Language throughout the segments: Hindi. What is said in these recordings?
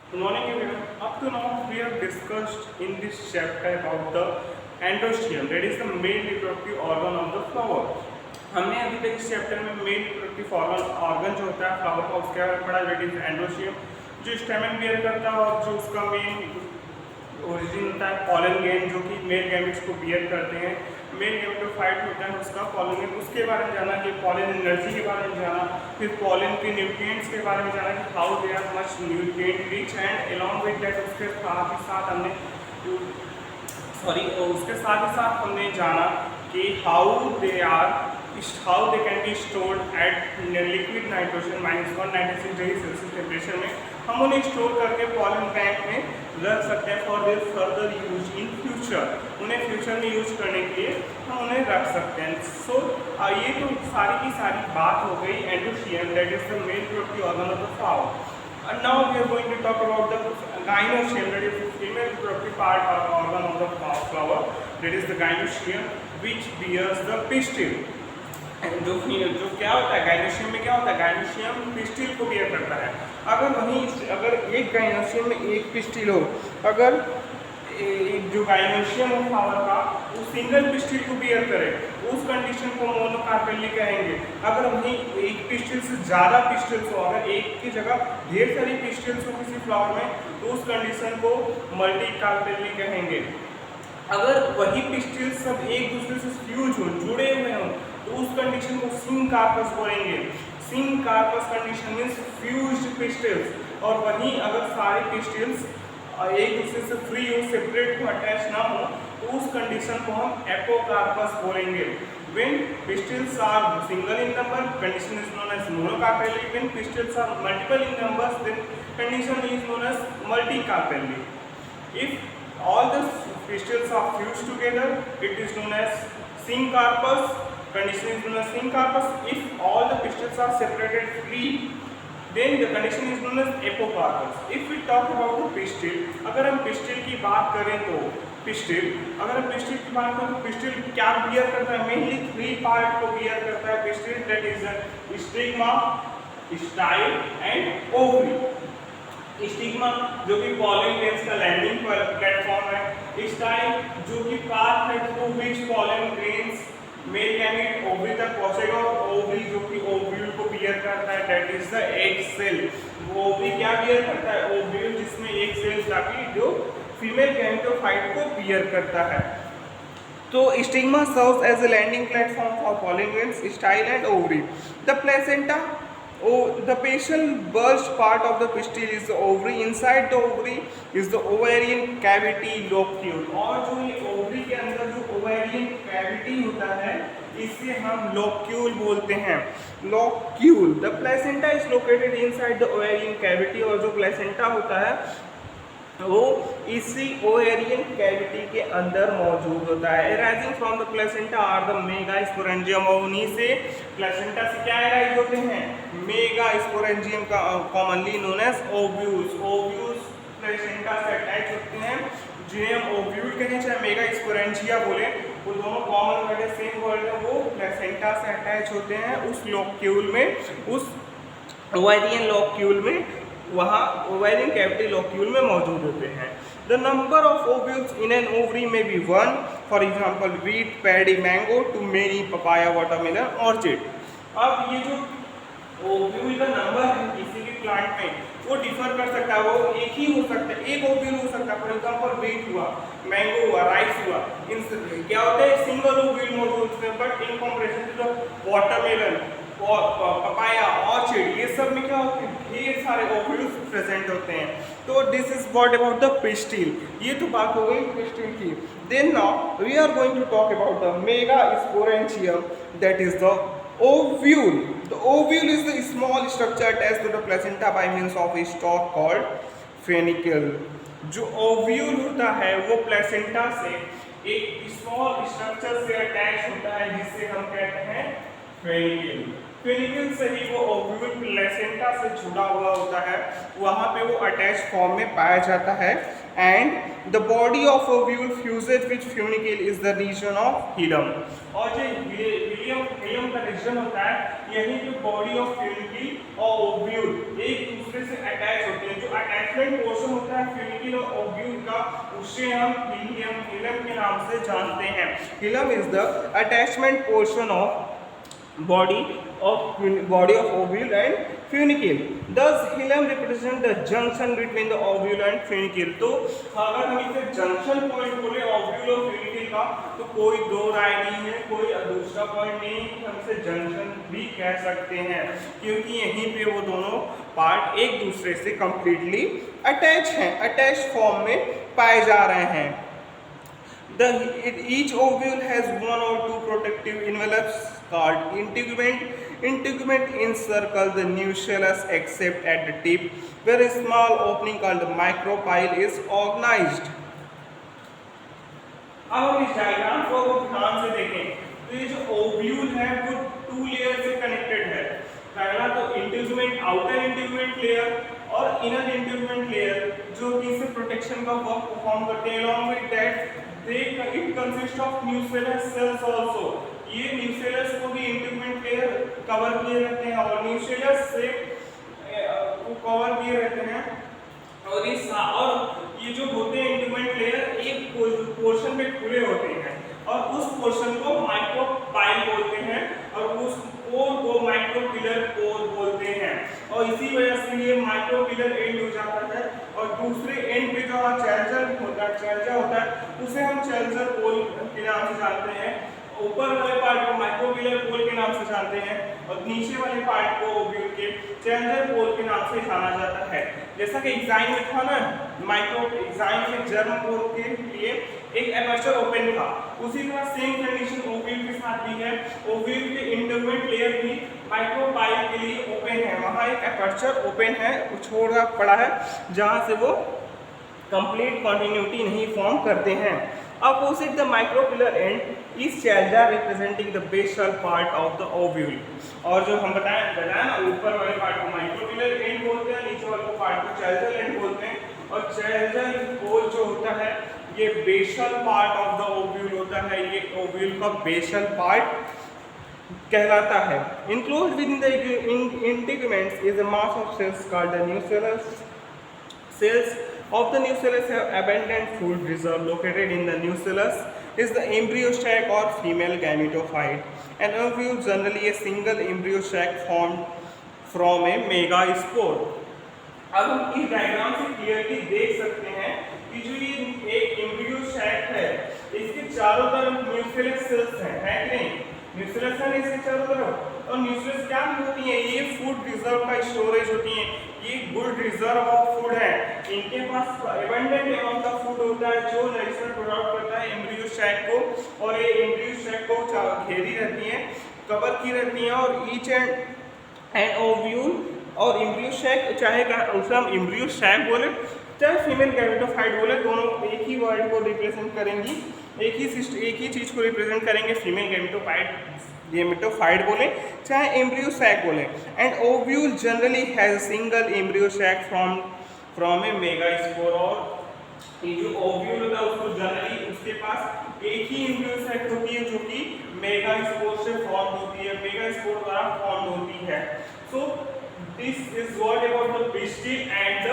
Good morning everyone. Up to now we have discussed in this chapter about the endosteum, that is the male reproductive organ of the flower. हमने अभी तक इस चैप्टर में मेल रिप्रोडक्टिव ऑर्गन जो होता है फ्लावर का उसके बारे में पढ़ा, दैट इज एंडोस्टियम, जो स्टेमन बियर करता है और जो उसका मेन ओरिजिन होता है पॉलन ग्लैंड, जो कि मेल गैमेट्स को बियर करते हैं। मेल गैमेटोफाइट होता है उसका पॉलन ग्लैंड, उसके बारे में जाना कि पॉलन एनर्जी के बारे में जाना, फिर पॉलन के न्यूट्रिएंट्स के बारे में जाना कि how they are much nutrient rich, and along with that उसके साथ हमने जाना कि how they can be stored at liquid nitrogen -196 degree Celsius temperature में। हम उन्हें स्टोर करके पॉलन बैंक में रख सकते हैं for their further use in future, उन्हें फ्यूचर में यूज करने के लिए हम उन्हें रख सकते हैं। सो ये तो सारी की सारी बात हो गई androecium, that is the male reproductive organ of the flower. And now we are going to talk about the gynoecium, that is the female reproductive part or organ of the flower, that is the gynoecium, which bears the pistil. And जो क्या होता है गाइनोशियम में, क्या होता है गाइनोशियम पिस्टिल को बियर करता है। अगर एक गाइनोशियम में एक पिस्टिल हो, अगर जो गाइनोशियम हो फ्लावर का वो सिंगल पिस्टिल को बियर करे, उस कंडीशन को मोनोकार्पेली कहेंगे। अगर वहीं एक पिस्टिल से ज़्यादा पिस्टिल्स हो, अगर एक की जगह ढेर सारी पिस्टिल्स हो किसी फ्लावर में, तो उस कंडीशन को मल्टीकार्पेली कहेंगे। अगर वही पिस्टिल सब एक दूसरे से फ्यूज हो, जुड़े हुए हों, तो उस कंडीशन को सिंकार्पस बोलेंगे। सिंकार्पस कंडीशन मीन्स फ्यूज्ड पिस्टिल्स। और वहीं अगर सारे पिस्टिल्स एक दूसरे से फ्री हो, सेपरेट हो, अटैच ना हो, तो उस कंडीशन को हम एपोकार्पस बोलेंगे। When pistils are single in number, condition is known as monocarpelly. When pistils are multiple in numbers, then condition is known as multicarpelly. If all the pistils are fused together, it is known as syncarpus. Condition is known as syncarpus. If all the pistils are separated free, then the condition is known as apocarpus. If we talk about the pistil, अगर हम पिस्टिल की बात करें तो पिस्टिल क्या बियर करता है? मेनली 3 पार्ट को बियर करता है pistil, that is stigma, style and ovary. Stigma जो कि पॉलन ग्रेन्स का लैंडिंग प्लेटफॉर्म है, स्टाइल जो कि पाथ है through which pollen grains male gamete ovary तक पहुंचेगा, और ओवरी जो कि ओव्यूल को बियर करता है, that is the egg cell. Ovary क्या बियर करता है? ओव्यूल, जिसमें एक सेल जाके जो फीमेल गैमेटोफाइट को बियर करता है। तो stigma serves as a landing platform for pollen grains, style and ovary. The placenta, the basal bulged part of the pistil is the ovary. Inside the ovary is the ovarian cavity locule. और जो ये ओवरी के अंदर जो ओवेरियन कैविटी होता है, इसे हम लोक्यूल बोलते हैं। Locule. The placenta is located inside the ovarian cavity, और जो प्लेसेंटा होता है वो इसी ओवेरियन कैविटी के अंदर मौजूद होता है। Arising from the placenta are the megasporangium, और उन्हीं से प्लेसेंटा से क्या अराइज होते हैं? मेगा स्पोरेंजियम का commonly known as ovules. Ovules placenta से अटैच होते हैं, जिन्हें हम ओव्यूल कहें चाहे मेगा स्पोरेंजिया बोले, वो दोनों कॉमन वर्ड है, सेम वर्ड है। वो प्लेसेंटा से अटैच होते हैं उस लोक्यूल में, उस ओवेरियन लोक्यूल में, वहाँ ओवेरियन कैविटी लोक्यूल में मौजूद होते हैं। The number of ovules in an ovary में be 1, for example wheat, paddy, mango, to many, papaya, watermelon, orchid. अब ये जो ओव्यूल का नंबर है किसी भी प्लांट में, वो डिफर कर सकता है, वो एक ही हो सकता है, एक ओव्यूल हो सकता है। फॉर एग्जाम्पल वीट हुआ, मैंगो हुआ, राइस हुआ, इन क्या होता है? सिंगल ओव्यूल मौजूद होते हैं। But in comparison to the watermelon, papaya, orchid, ये सब में क्या होते हैं? ढेर सारे ओव्यूल्स प्रेजेंट होते हैं। तो this is what about the pistil. ये तो बात हो गई पिस्टिल की। Then now we are going to talk about the megasporangium, that is the ovule. The ovule is the small structure attached to the placenta by means of a stalk called funicle. जो ovule होता है वो प्लेसेंटा से एक स्मॉल स्ट्रक्चर से अटैच होता है, जिससे हम कहते हैं फेनिकल। फ्यूनिकल से ही वो ओव्यूल प्लेसेंटा से जुड़ा हुआ होता है, वहाँ पे वो अटैच फॉर्म में पाया जाता है। And the body of ovule fuses which funicle is the region of hilum. और जो हिलम का रीजन होता है, यही जो बॉडी ऑफ फ्यूनिकल और ओव्यूल एक दूसरे से अटैच होते हैं। जो अटैचमेंट पोर्शन होता है फ्यूनिकल और ओव्यूल का, उससे हम हिलम के नाम से जानते हैं। Hilum is the attachment portion of body of ovule and funicle. Thus hilum represent the junction between the ovule and funicle. तो अगर हम इसे जंक्शन पॉइंट बोले ओव्यूल और फ्यूनिकल का, तो कोई दो राय नहीं है, कोई दूसरा पॉइंट नहीं है, हम इसे जंक्शन भी कह सकते हैं, क्योंकि यहीं पे वो दोनों पार्ट एक दूसरे से कंप्लीटली अटैच हैं, अटैच फॉर्म में पाए जा रहे हैं। Each ovule has one or two protective envelopes called integument. Integument encircle the nucellus except at the tip, where a small opening called the micropyle is organized. अब हम इस डायग्राम को ध्यान से देखें तो ये जो ओव्यूल है वो टू लेयर से कनेक्टेड है। पहला तो इंटीग्यूमेंट, आउटर इंटीग्यूमेंट लेयर और इनर इंटीग्यूमेंट लेयर, जो कि इसे प्रोटेक्शन का वर्क परफॉर्म करते हैं। Along with that it consists of nucellus cells also. ये nucellus को भी इंटीग्यूमेंट लेयर कवर किए रहते हैं और nucellus से को कवर किए रहते हैं। और ये जो होते हैं इंटीग्यूमेंट लेयर एक पोर्शन में खुले होते हैं और उस पोर्शन को माइक्रोपाइल बोलते हैं और उस कोर को माइक्रोपिलर कोर बोलते हैं। और इसी वजह से ये माइक्रोपिलर एंड हो जाता है और दूसरे एंड पे जो चैल्जा होता है उसे हम चैल्जर पोल के नाम से जानते हैं। ऊपर वाले पार्ट को माइक्रोपिलर पोल के नाम से जानते हैं और नीचे वाले पार्ट को ओव्यूल के चैल्जर पोल के नाम से जाना जाता है। जैसा कि एग्जाइन में था ना, एग्जाइन में जर्म पोल के लिए एक एपर्चर ओपन था, उसी तरह सेम कंडीशन ओव्यूल के साथ भी है। ओव्यूल के इंटीग्यूमेंट लेयर भी माइक्रोपाइल के लिए ओपन है, वहाँ एक एपर्चर ओपन है, छोड़ा पड़ा है, जहाँ से वो कंप्लीट कॉन्टिन्यूटी नहीं फॉर्म करते हैं। Opposite the micropillar end is chaldra representing the basal part of the ovule. और जो हम बताया ना, ऊपर वाले पार्ट को माइक्रोपिलर एंड बोलते हैं, नीचे वाले पार्ट को चैल्जर एंड बोलते हैं। और चैल्जर पोल जो होता है ये basal part of the ovule होता है, ये ओव्यूल का बेसल पार्ट कहलाता है। Included within the integuments is a mass of cells called the nucellus. Cells of the nucellus have abundant food reserve. Located in the nucellus is the embryo sac or female gametophyte. An ovule generally a single embryo sac formed from a megaspore. अब हम इस डायग्राम से क्लियरली देख सकते हैं कि जो ये एक एम्ब्रियो सैक है, इसके चारों तरफ न्यूक्लियस सेल्स हैं, है कि नहीं? न्यूक्लियस है इसके चारों तरफ। और न्यूक्लियस क्या होती है? ये फूड रिजर्व का स्टोरेज होती है, ये गुड रिजर्व ऑफ फूड है। इनके पास एबंडेंट अमाउंट ऑफ फूड होता है जो नरिशमेंट प्रोवाइड करता है एम्ब्रियो सैक को, और ये एम्ब्रियो सैक को घेरी रहती है, कवर की रहती है। और ईच एंड ओव्यूल और एम्ब्रियो सैक, चाहे उसे हम एम्ब्रियो सैक बोले चाहे फीमेल गैमेटोफाइट बोले, दोनों एक ही वर्ड को रिप्रेजेंट करेंगी, एक ही चीज़ को रिप्रेजेंट करेंगे। फीमेल गैमेटोफाइट बोले चाहे एम्ब्रियो सैक बोले। And ovule generally has single embryo sac from a megaspore. और ये जो ओव्यूल होता है उसको जनरली उसके पास एक ही एम्ब्रियो सैक होती है जो कि मेगास्पोर से फॉर्म होती है, मेगास्पोर द्वारा फॉर्म होती है। So this is what about the pistil and the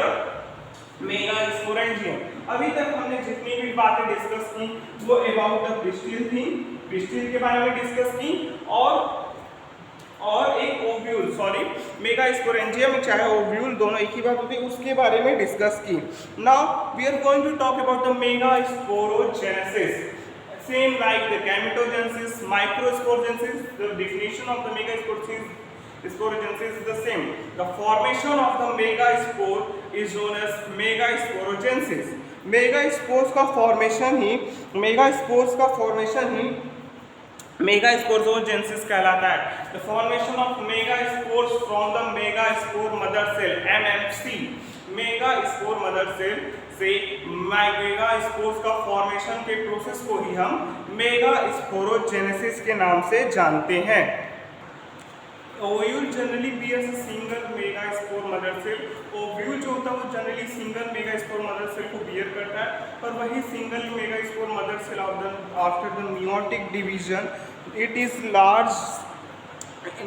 megasporangium. अभी तक हमने जितनी भी बातें डिस्कस की वो अबाउट द पिस्टिल थी, पिस्टिल के बारे में डिस्कस की, और एक ओव्यूल, सॉरी मेगास्पोरेंजियम चाहे ओव्यूल दोनों एक ही बात होती है, उसके बारे में डिस्कस की। Now we are going to talk about the megasporogenesis. Same like the gametogenesis, microsporogenesis, the definition of the megasporogenesis is the same. The formation of the megaspore is known as megasporogenesis. Megaspores का फॉर्मेशन ही मेगास्पोरोजेनेसिस कहलाता है। The formation of megaspores from the megaspore mother cell (MMC). Megaspore mother cell से मेगास्पोर्स का फॉर्मेशन के प्रोसेस को ही हम मेगास्पोरोजेनेसिस के नाम से जानते हैं। Ovule generally bears a single megaspore mother cell. Ovule जो होता है वो generally single megaspore mother cell को बियर करता है, और वही single megaspore mother cell after the meiotic division it is large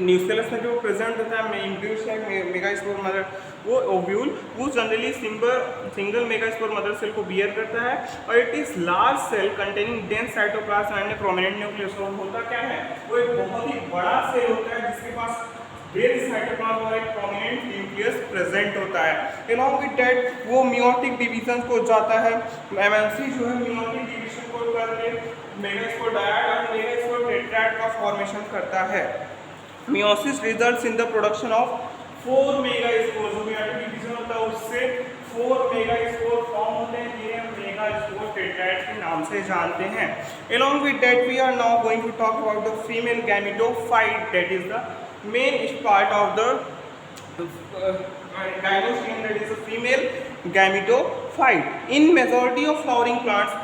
nucleus में जो प्रेजेंट होता है एम्ब्रियो मेगास्पोर मदर, वो ओव्यूल वो generally single megaspore mother cell को बियर करता है, और it is large cell containing dense cytoplasm and prominent nucleus. होता क्या है, वो एक बहुत ही बड़ा सेल होता है जिसके पास डेंस साइटोप्लाज्म और एक प्रोमिनेंट न्यूक्लियस प्रेजेंट होता है। अलॉन्ग विद दैट वो मियोटिक डिवीजन को जाता है, एमएमसी जो है मियोटिक डिवीजन को करके मेगास्पोर डायड और मेगास्पोर टेट्राड का फॉर्मेशन करता है। Meiosis results in the production of 4 megaspore. जो मेयोटिक डिवीजन होता है उससे 4 मेगास्पोर फॉर्म होते हैं, जिन्हें हम मेगास्पोर टेट्राड के नाम से जानते हैं। Along with that we are now going to talk about the female gametophyte, that is the main part of the gynosium, that is the female gametophyte. In majority of flowering plants,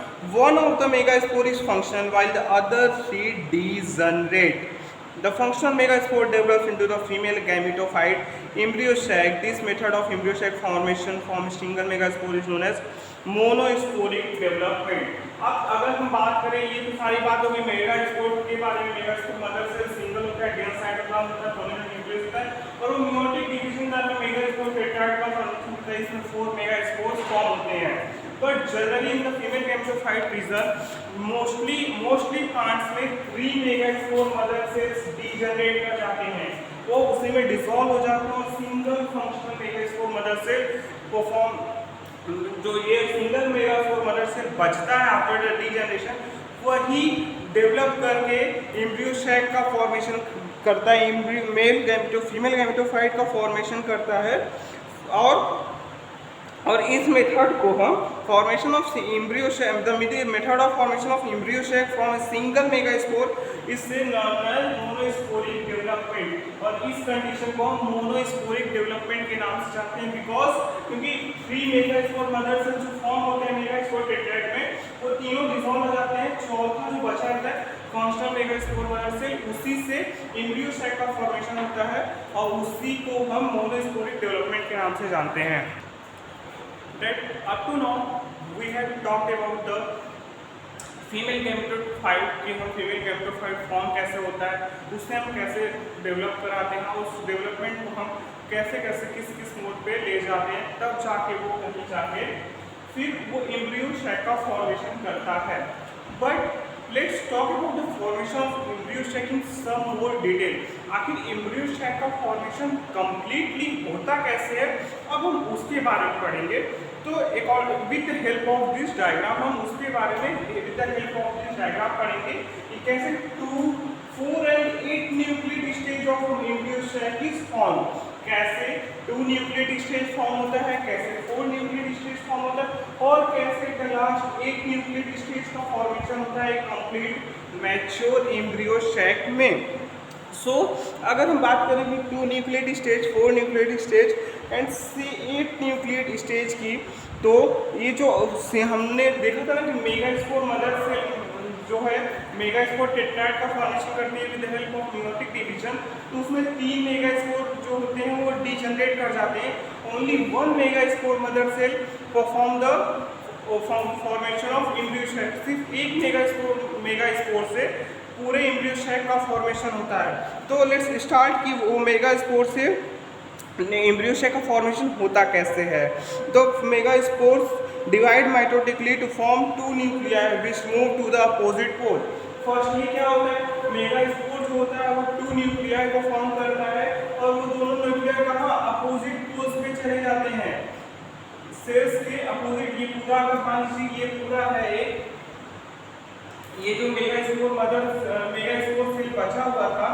one of the megaspore is functional while the other three degenerate. The functional megaspore develops into the female gametophyte embryo sac. This method of embryo sac formation from single megaspore is known as monosporic development. अब अगर हम बात करें, ये तो सारी बात होगी मेगास्पोर के बारे में। मेगास्पोर मदर सेल सिंगल होता है, डेंस साइटोप्लाज्म होता है, प्रोमिनेंट न्यूक्लियस होता है, और वो मियोटिक डिवीजन द्वारा मेगास्पोर टेट्राड का फॉर्मेशन होता है। इसमें 4 मेगास्पोर्स फॉर्म होते हैं। But generally in the female gametophyte region, mostly plants में 3 मेगास्पोर मदर सेल्स डीजनरेट कर जाते हैं, वो उसी में डिसॉल्व हो जाते हैं, और single functional megaspore mother cell perform, जो ये सिंगल मेगास्पोर मदर सेल बचता है आफ्टर द डीजनरेशन, वही डेवलप करके एम्ब्रियो सैक का फॉर्मेशन करता है, फीमेल गैमेटोफाइट का फॉर्मेशन करता है। और इस मेथड को हम formation of embryo sac, the method of formation of embryo sac from a single megaspore, इससे नॉर्मल मोनोस्पोरिक डेवलपमेंट, और इस कंडीशन को हम मोनोस्पोरिक डेवलपमेंट के नाम से जानते हैं, क्योंकि 3 मेगास्पोर मदर सेल जो फॉर्म होते हैं मेगास्पोर टेट्राड में, वो तीनों डिसॉल्व हो जाते हैं, चौथा जो बचा रहता है कांस्टेंट मेगास्पोर मदर सेल, उसी से एम्ब्रियो सैक का फॉर्मेशन होता है, और उसी को हम मोनोस्पोरिक डेवलपमेंट के नाम से जानते हैं। That up to now we have talked about the female gametophyte कि हम फीमेल गैमेटोफाइट फॉर्म कैसे होता है, उससे हम कैसे डेवलप कराते हैं, उस डेवलपमेंट को हम कैसे किस मोड पे ले जाते हैं, तब जाके वो कहीं जाके फिर वो एम्ब्रियो सैक का फॉर्मेशन करता है। But let's talk about the formation of embryo sac in some more detail. आखिर एम्ब्रियो सैक का फॉर्मेशन कंप्लीटली होता कैसे है, अब हम उसके बारे में पढ़ेंगे। तो एक और with the help of this diagram हम उसके बारे में with the help of this diagram पढ़ेंगे कि कैसे 2, 4 and 8 nucleate stage of embryo sac is form, कैसे 2 न्यूक्लियेट स्टेज फॉर्म होता है, कैसे 4 न्यूक्लियेट स्टेज फॉर्म होता है, और कैसे लास्ट 8 न्यूक्लियेट स्टेज का फॉर्मेशन होता है कंप्लीट मैच्योर एम्ब्रियो सैक में। सो अगर हम बात करेंगे 2 nucleate stage, 4 nucleate stage and 8 nucleate stage की, तो ये जो हमने देखा था ना कि मेगास्पोर मदर सेल जो है मेगास्पोर टेट्राड का फॉर्मेशन करती है with the help of meiotic division, तो उसमें 3 मेगास्पोर जो होते हैं वो डीजनरेट कर जाते हैं। Only 1 megaspore mother cell perform the formation of embryo sac. सिर्फ एक मेगास्पोर से पूरे एम्ब्रियो सैक का फॉर्मेशन होता है। तो लेट्स स्टार्ट कि वो मेगास्पोर से एम्ब्रियो सैक का फॉर्मेशन होता कैसे है। तो megaspores divide mitotically to form 2 nuclei which move to the opposite pole. Firstly क्या होता है, मेगास्पोर जो होता है वो 2 न्यूक्लियाई को फॉर्म करता है, और वो दोनों न्यूक्लियाई कहाँ अपोजिट पोल्स पे चले जाते हैं, सेल्स के अपोजिट। ये पूरा अगर मान लीजिए ये पूरा है ये जो मेगास्पोर सेल बचा हुआ था,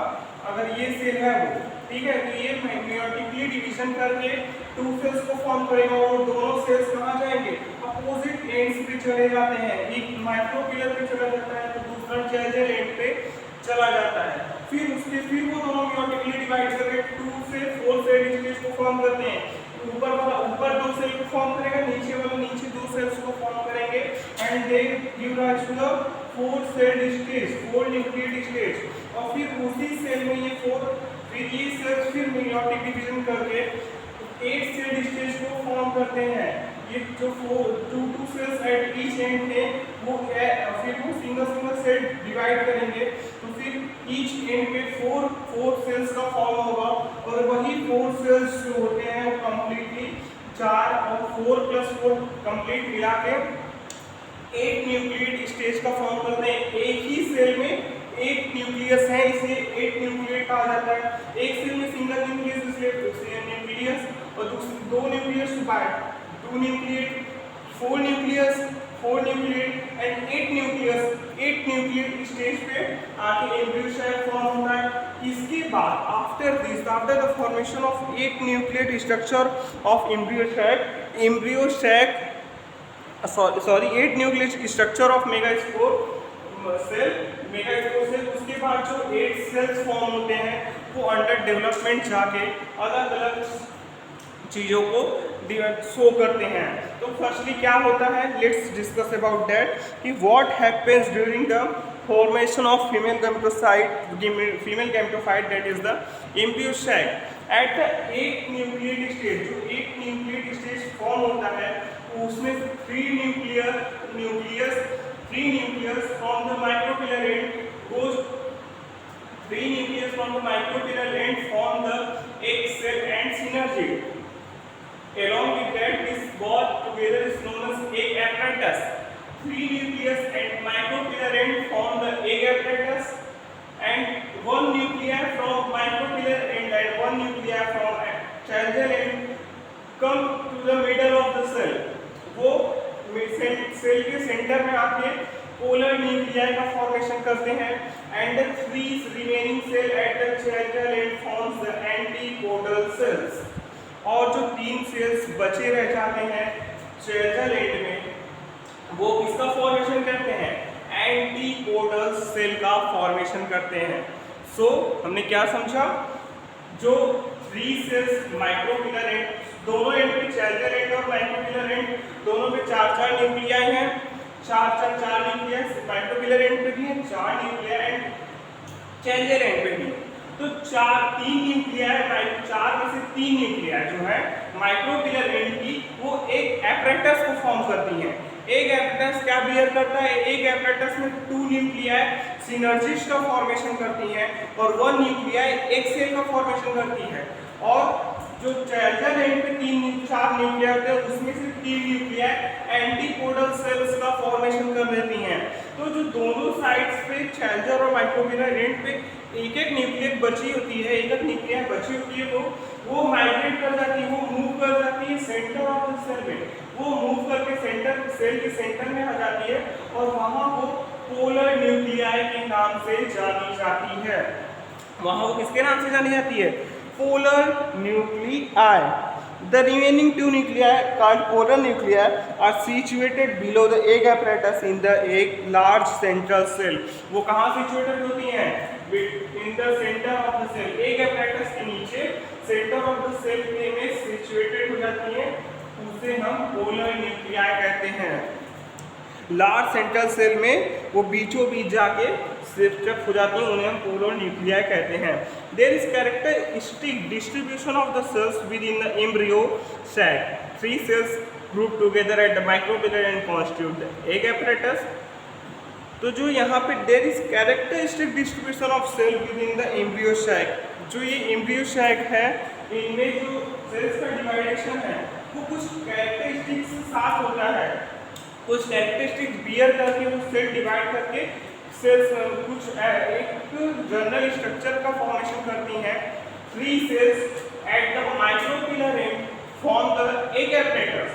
अगर ये सेल है वो, ठीक है, तो ये मेयोटिकली डिवीजन करके 2 सेल्स को फॉर्म करेगा, और दोनों सेल्स कहाँ जाएंगे अपोजिट एंड्स पे चले जाते हैं। एक माइक्रोपिलर पे चला जाता है तो दूसरा जेल एंड पे चला जाता है। फिर वो दोनों मेयोटिकली डिवाइड करके 2 से 4 सेल स्टेज को फॉर्म करते हैं। ऊपर 2 सेल को फॉर्म करेगा, नीचे वाला नीचे 2 सेल्स को फॉर्म करेंगे, and they give rise to the 4 cell stage, 4 nucleate stage. और फिर उसी सेल में ये फिर ये सेल्स फिर मेयोटिक डिवीजन करके 8 सेल स्टेज को फॉर्म करते हैं। ये जो 2 सेल्स एट ईच एंड थे वो फिर वो सिंगल सेल डिवाइड करेंगे, तो फिर ईच एंड पे 4 सेल्स का फॉर्म होगा और वही 4 सेल्स जो होते हैं वो कंप्लीटली 4 और 4 + 4 कंप्लीट मिला के 8 न्यूक्लिएट स्टेज का फॉर्म करते हैं। एक ही सेल में 8 न्यूक्लियस है, इसे 8 न्यूक्लिएट कहा जाता है। एक सेल में सिंगल न्यूक्लियस इसलिए न्यूक्लियस, और 2 न्यूक्लियस टू बाइट 2 nucleate 4 nucleus 4 nucleate and 8 nucleate stage पे आके एम्ब्रियो सैक फॉर्म होता है। इसके बाद after the formation of 8 nucleate structure of embryo sac 8 nucleate structure of megaspore cell, उसके बाद जो 8 सेल्स फॉर्म होते हैं वो अंडर डेवलपमेंट जाके अलग अलग चीज़ों को शो करते हैं। तो फर्स्टली क्या होता है, लेट्स डिस्कस अबाउट दैट कि what happens during the formation of female gametophyte that is the embryo sac at the 8 nucleate stage. जो 8 न्यूक्लिएट स्टेज फॉर्म होता है उसमें 3 nucleus from the micropillar end form the egg cell and synergid. Along with that, this bond together is known as egg apparatus. 3 nucleus and micropillar end form the egg apparatus, and 1 nuclei from micropillar end and 1 nuclei from channel end come to the middle of the cell. वो सेल के सेंटर में आके पोलर न्यूक्लियाई का फॉर्मेशन करते हैं and the 3 remaining cell at the channel end forms the antipodal cells. और जो 3 सेल्स बचे रह जाते हैं चैनल एंड में वो किसका फॉर्मेशन करते हैं, एंटीपोडल सेल का फॉर्मेशन करते हैं। सो हमने क्या समझा, जो 3 सेल्स माइक्रोपिलर एंड दोनों एंड पे चैनल एंड और माइक्रोपिलर एंड दोनों पे 4 न्यूक्लियाई हैं, 4 न्यूक्लियाई माइक्रोपिलर एंड पे भी हैं, 4 न्यूक्लियाई एंड चैनल एंड पे भी। तो 3 न्यूक्लियाई 4 में से 3 न्यूक्लियाई जो है माइक्रोपिलर एंड की वो एक एपरेटस को फॉर्म करती हैं। एक एपरेटस क्या बियर करता है, एक एपरेटस में 2 न्यूक्लियाई सिनर्जिस्ट का फॉर्मेशन करती हैं और 1 न्यूक्लियाई एक सेल का फॉर्मेशन करती है। और जो चैनल एंड पे 4 न्यूक्लियाई होते हैं उसमें से 3 न्यूक्लियाई एंटीपोडल सेल्स का फॉर्मेशन कर देती हैं। तो जो दोनों साइड्स पे चैनल और माइक्रोपिलर एंड पे एक न्यूक्लियस बची होती है, एक न्यूक्लियाई बची होती है, वो माइग्रेट कर जाती है, वो मूव कर जाती है सेंटर ऑफ द सेल में, वो मूव करके सेल के सेंटर में आ जाती है और वहाँ वो पोलर न्यूक्लियाई के नाम से जानी जाती है। वहाँ वो किसके नाम से जानी जाती है, polar nuclei. The remaining 2 nuclei called polar nuclei are situated below the egg apparatus in the egg large central cell. वो कहाँ situated होती हैं, in the center of the cell, egg apparatus के नीचे center of the cell में situated हो जाती हैं, उसे हम polar nuclei कहते हैं। लार्ज सेंट्रल सेल में वो बीचों बीच जाके शिफ्ट हो जाती हैं, उन्हें हम पोलर न्यूक्लियाई कहते हैं। There is characteristic distribution of the cells within the embryo sac. 3 cells group together at the micropylar and constitute the egg apparatus. तो जो यहाँ पे there is characteristic distribution of cell within the embryo sac. जो ये एम्ब्रियो सैक है इनमें जो सेल्स का डिवाइडेशन है वो कुछ कैरेक्टरिस्टिक्स के साथ होता है, कुछ कैरेक्टरिस्टिक्स बियर करके वो सेल डिवाइड करके सेल्स कुछ एक जनरल स्ट्रक्चर का फॉर्मेशन करती हैं। 3 cells at the micropylar end form the egg apparatus.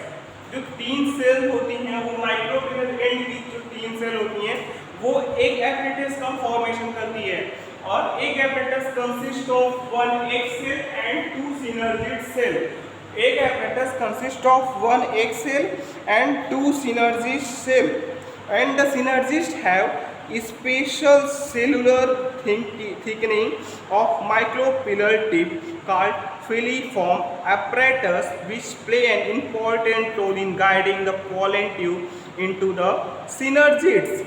जो 3 सेल होती हैं वो माइक्रोपिलर एंड की जो 3 सेल होती हैं वो एग एपरेटस का फॉर्मेशन करती है। और egg apparatus consist of 1 egg cell and 2 synergid cell. Egg apparatus consists of 1 egg cell and 2 synergid cell, and the synergids have special cellular thickening of micropillar tip called filiform apparatus, which play an important role in guiding the pollen tube into the synergids.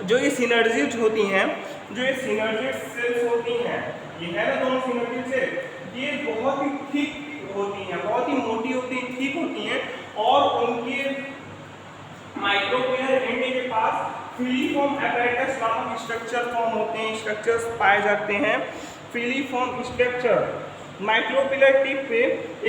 जो ये synergids होती हैं, जो ये synergid cells होती हैं ये है ना दोनों सिनर्जिड सेल, ये बहुत ही थिक होती हैं, बहुत ही मोटी होती हैं, थिक होती हैं, और उनके माइक्रोपिलर एंड के पास फिलीफॉर्म apparatus नामक स्ट्रक्चर फॉर्म होते हैं, स्ट्रक्चर्स पाए जाते हैं। फिलीफॉर्म स्ट्रक्चर, माइक्रोपिलर टिप पे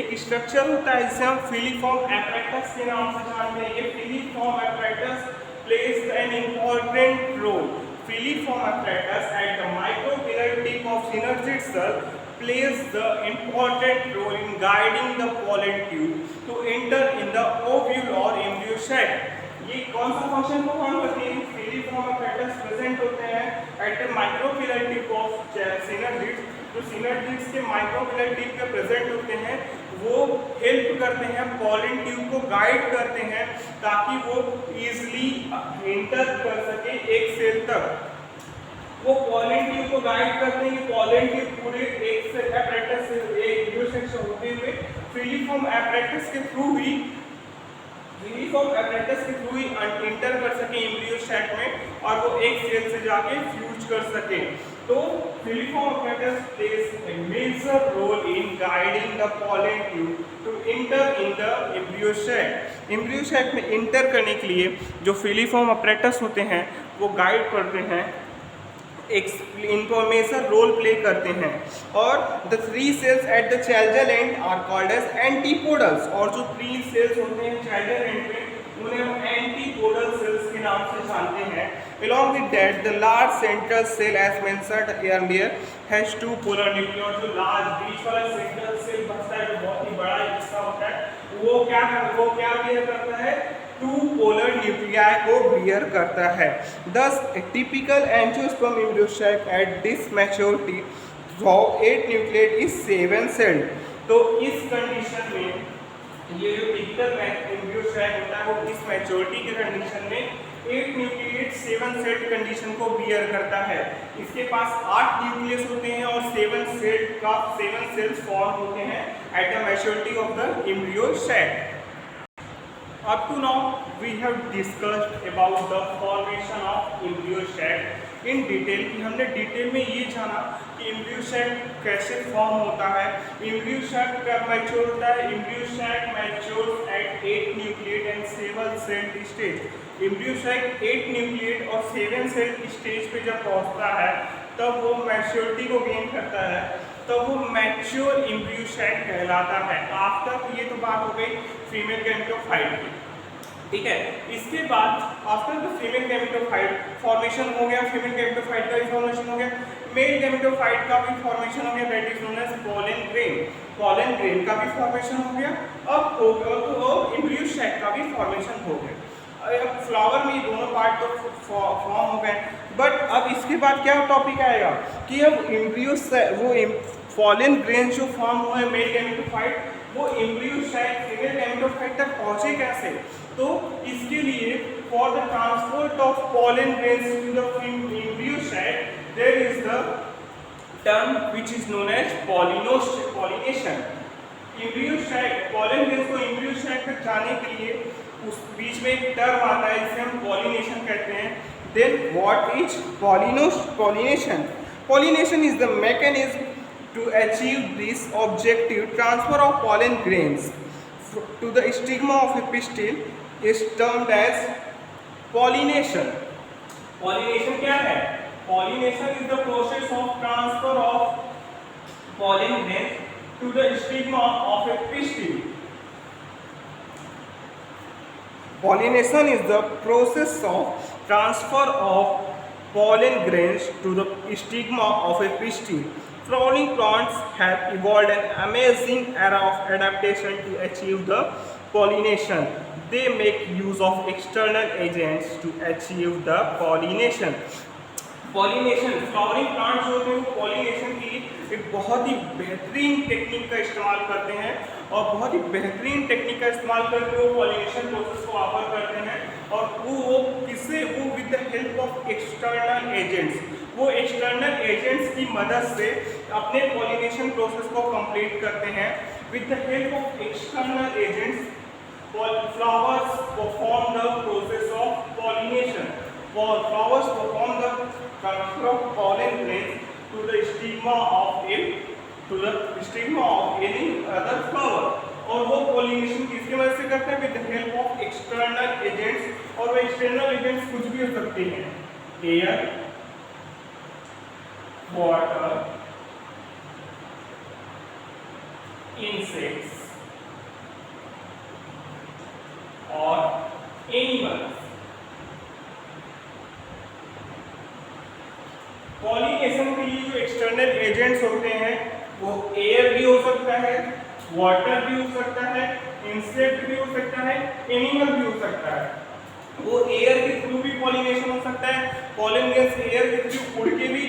एक स्ट्रक्चर होता है जिसे हम फिलीफॉर्म apparatus के नाम से जानते हैं। ये filiform apparatus plays an important role. Filiform apparatus at the micropillar tip of synergid cell plays the important role in guiding the pollen tube to enter in the ovule or embryo sac. ये कौन सा फंक्शन परफॉर्म करती है? फिलीफॉर्म apparatus प्रेजेंट होते हैं at the micropylar tip of synergids, जो सिनर्जिड्स के माइक्रोपिलर टिप पे प्रेजेंट होते हैं, वो हेल्प करते हैं पॉलन ट्यूब को, गाइड करते हैं ताकि वो इजीली एंटर कर सके एक सेल तक। वो पॉलन ट्यूब को गाइड करते हैं कि पॉलन ट्यूब पूरे एक से apparatus से एक एम्ब्रियो सेक्शन होते हुए फिलीफॉर्म apparatus के थ्रू ही एंटर कर सके एम्ब्रियो सैक में, और वो एक सेल से जाके फ्यूज कर सके। तो filiform apparatus plays a major role in guiding the pollen tube to enter in the embryo sac. Embryo sac में इंटर करने के लिए जो फिलीफॉर्म apparatus होते हैं वो गाइड करते हैं, एक मेजर रोल प्ले करते हैं। और the 3 cells at the chalazal end are called as antipodals, और जो 3 सेल्स होते हैं चैल्जल एंड में उन्हें हम एंटीपोडल सेल्स के नाम से जानते हैं। Along with that, the large central cell as mentioned earlier has 2 polar nuclei, और जो लार्ज बीच वाला सेंट्रल सेल बचता है, जो बहुत ही बड़ा हिस्सा होता है, वो क्या बियर करता है? 2 polar nuclei को बियर करता है। Thus, a typical angiosperm embryo sac at this maturity, so 8 nucleate is 7 celled. तो इस कंडीशन में ये जो टिपिकल एम्ब्रियो सैक होता है वो इस मैच्योरिटी के कंडीशन में 8 न्यूक्लिएट 7 सेट कंडीशन को बियर करता है। इसके पास 8 न्यूक्लियस होते हैं और 7 सेल्स फॉर्म होते हैं at the maturity of the embryo sac. Up to now we have discussed about the formation of embryo sac in detail, कि हमने डिटेल में ये जाना कि एम्ब्रियो सैक कैसे फॉर्म होता है, एम्ब्रियो सैक कब मैच्योर होता है। Embryo sac matures at 8 nucleate and 7 cell stage. Embryo sac 8 nucleate और 7 सेल स्टेज पे जब पहुंचता है तब वो मैच्योरिटी को गेन करता है, तो वो मैच्योर एम्ब्रियो सैक कहलाता है। आफ्टर, ये तो बात हो गई फीमेल गैमेटोफाइट की, ठीक है। इसके बाद after the female gametophyte formation हो गया, फीमेल गैमेटोफाइट का भी फॉर्मेशन हो गया, मेल गैमेटोफाइट का भी फॉर्मेशन हो गया, that is known as pollen grain. Pollen grain का भी फॉर्मेशन हो गया, अब एम्ब्रियो सैक का भी फॉर्मेशन हो गया। अब फ्लावर में दोनों पार्ट तो फॉर्म हो गए, बट अब इसके बाद क्या टॉपिक आएगा कि अब एम्ब्रियो वो पोलन ग्रेन जो फॉर्म हुआ है मेल गैमेटोफाइट, वो एम्ब्रियो सैक फीमेल गैमेटोफाइट तक पहुंचे कैसे। तो इसके लिए for the transport of pollen grains to the embryo sac there is the term which is known as pollination. Embryo sac pollen grains को एम्ब्रियो सैक तक जाने के लिए उस बीच में एक टर्म आता है जिसे हम पॉलिनेशन कहते हैं। Then what is pollination? Pollination is the mechanism to achieve this objective. Transfer of pollen grains to the stigma of a pistil is termed as pollination. Pollination क्या है? Pollination is the process of transfer of pollen grains to the stigma of a pistil. Pollination is the process of transfer of pollen grains to the stigma of a pistil. Flowering plants have evolved an amazing era of adaptation to achieve the pollination. They make use of external agents to achieve the pollination. Pollination, flowering plants जो होते हैं वो पॉलिनेशन की एक बहुत ही बेहतरीन टेक्निक का इस्तेमाल करते हैं, और बहुत ही बेहतरीन टेक्निक का इस्तेमाल करके वो पॉलिनेशन प्रोसेस को ऑफर करते हैं। और वो किससे? वो with the help of external agents, वो एक्सटर्नल एजेंट्स की मदद से अपने पॉलिनेशन प्रोसेस को कंप्लीट करते हैं। With the help of external agents flowers perform the process of pollination. Flowers perform the transfer of pollen grains to the stigma of any other flower। और वो पॉलिनेशन किसकी मदद से करते हैं? With the help of external agents. और वो एक्सटर्नल एजेंट्स कुछ भी हो सकते हैं, एयर, वाटर, इंसेक्ट्स और एनिमल्स। पॉलिनेशन के लिए जो एक्सटर्नल एजेंट्स होते हैं वो एयर भी हो सकता है, वाटर भी हो सकता है, इंसेक्ट भी हो सकता है, एनिमल भी हो सकता है। वो एयर के थ्रू भी पॉलिनेशन हो सकता है, पॉलन ग्रेन्स एयर के थ्रू उड़ के भी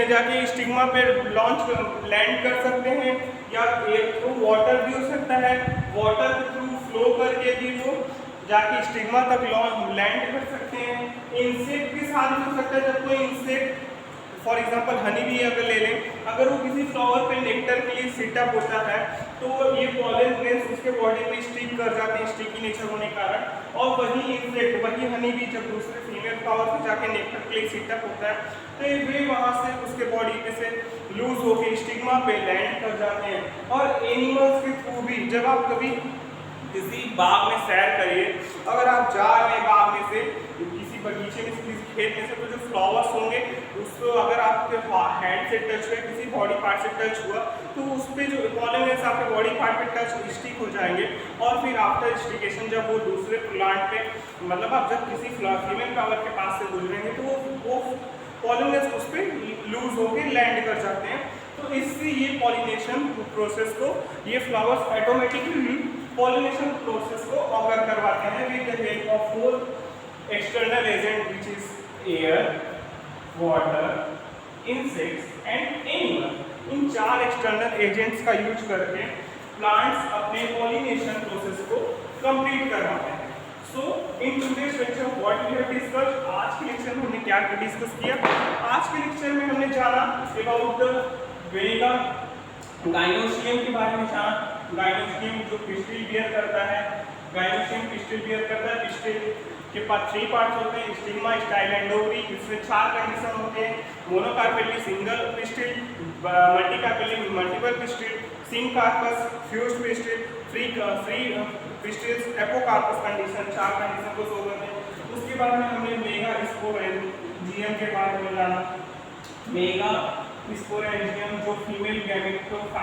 जाके स्टिग्मा पे लैंड कर सकते हैं, या एयर थ्रू वाटर भी हो सकता है, वाटर के थ्रू फ्लो करके भी वो जाके स्टिग्मा तक लैंड कर सकते हैं। इंसेक्ट के साथ भी हो सकता है, जब कोई इंसेक्ट फॉर एग्जांपल हनी भी अगर ले लें, अगर वो किसी फ्लावर पे नेक्टर के लिए सेटअप होता है तो ये पॉलन ग्रेन्स उसके बॉडी पे स्टिक कर जाते हैं, स्टिकी नेचर होने के कारण। और वही इंसेक्ट, वही हनी भी जब दूसरे फीमेल फ्लावर पे जाके नेक्टर के लिए सेटअप होता है तो वे वहाँ से उसके बॉडी पे से लूज होकर स्टिग्मा पे लैंड कर जाते हैं। और एनिमल्स के थ्रू भी, जब आप कभी किसी बाग में सैर करिए, अगर आप जा रहे हैं बाग में से किसी बगीचे में से किसी खेत में से, तो जो फ्लावर्स होंगे उसको अगर आपके हैंड से टच हुए, किसी बॉडी पार्ट से टच हुआ, तो उस पर जो पॉलन ग्रेन्स आपके बॉडी पार्ट पे टच स्टिक हो जाएंगे। और फिर आफ्टर स्टिकेशन जब वो दूसरे प्लांट पे, मतलब आप जब किसी फीमेल फ्लावर के पास से गुजरेंगे तो वो पॉलन ग्रेन्स उस पर लूज होकर लैंड कर जाते हैं। तो इससे ये पॉलिनेशन प्रोसेस को, ये फ्लावर्स ऑटोमेटिकली पॉलिनेशन प्रोसेस को ऑकर करवाते हैं with the help of 4 external agent which is air, water, insects and animal. इन 4 एक्सटर्नल एजेंट्स का यूज करके प्लांट्स अपने पॉलिनेशन प्रोसेस को कंप्लीट करवाते हैं। So in today's lecture what we have discussed, आज के लेक्चर में हमने क्या डिस्कस किया? आज के लेक्चर में हमने जाना अबाउट द वेगा गाइनोसियम के बारे में जाना। गाइनोसियम जो पिस्टिल बियर करता है, गाइनोसियम पिस्टिल बियर करता है। पिस्टिल के पास 3 पार्ट्स होते हैं, स्टिग्मा, स्टाइल एंड ओवरी। इसमें 4 कंडीशन होते हैं, monocarpelly single pistil, multicarpelly multiple pistil, syncarpous, fused pistil, free pistils, apocarpous condition. 4 condition को शो करते हैं। उसके बाद में हमने मेगा स्पोरेंजियम के बारे में जाना। मेगा स्पोरेंजियम जो फीमेल गैमेट होता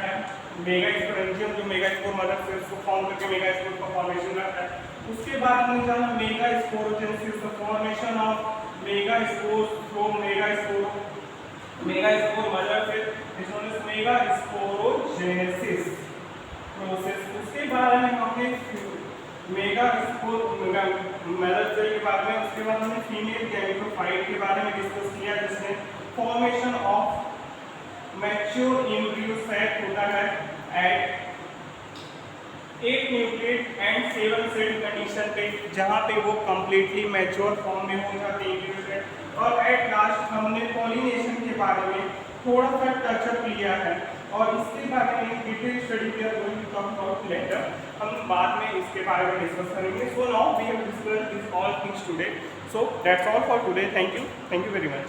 है, मेगा स्पोरेंजियम जो मेगा स्पोर मदर से उसको फॉर्म करके मेगा स्पोर का फॉर्मेशन करता है। उसके बाद हमने जाना mega sporogenesis, the formation of mega spore from mega spore mother से is known as mega sporogenesis process. उसके बाद में हमने मेगा स्पोर मदर सेल के बारे में, उसके बाद हमने फीमेल गैमेटोफाइट के बारे में डिस्कस किया, जिसमें formation of mature embryo set होता है at 8 nucleate and 7 cell condition पे, जहाँ पे वो कंप्लीटली मैच्योर फॉर्म में हो जाते हैं एम्ब्रियो सेट। और एट लास्ट हमने पॉलिनेशन के बारे में थोड़ा सा टचअप लिया है, और इसके बारे में detail study we are going to talk about later. हम बाद में इसके बारे में डिस्कस करेंगे। So now we have discussed this all things today. So that's all for today. Thank you very much.